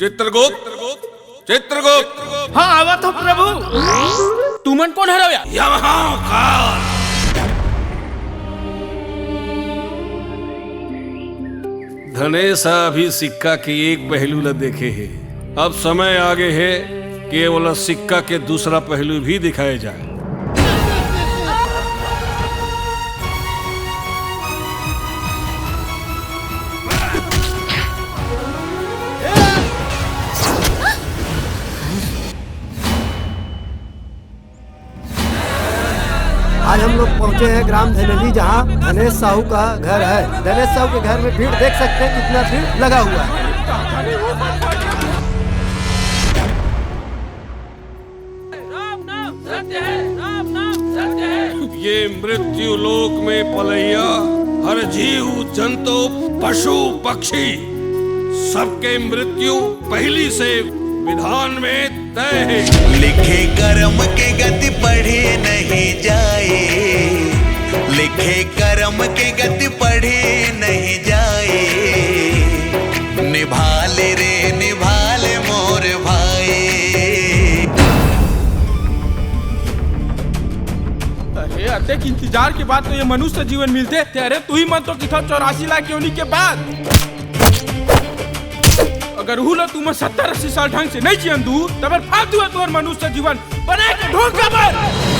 चित्रगुप्त, चित्रगुप्त। हाँ आवा तो प्रभु। तुमन कोण हरवया? यहाँ का धनेशा अभी सिक्का के एक पहलू ल देखे है। अब समय आगे है कि वो सिक्का के दूसरा पहलू भी दिखाए जाए। आज हम लोग पहुंचे हैं ग्राम धनेली, जहां धनेश साहू का घर है। धनेश साहू के घर में भीड़ देख सकते हैं, कितना भीड़ लगा हुआ है। ये मृत्यु लोक में पलैया हर जीव जंतु पशु पक्षी सबके मृत्यु पहली से विधान में तय है। लिखे कर्म के गति पढ़े नहीं जाए, लिखे कर्म के गति पढ़े नहीं जाए। निभा ले रे निभा ले मोर भाई। अरे अतेक इंतजार के बाद तो ये मनुष्य जीवन मिलते थे। अरे तू ही मन तो किथा 84 लाख योनि के बाद। अगर हुलो तुम 70-80 साल ढंग से नहीं जियन दू तब फालतू है तोर मनुष्य जीवन बना के ढूंढ कर।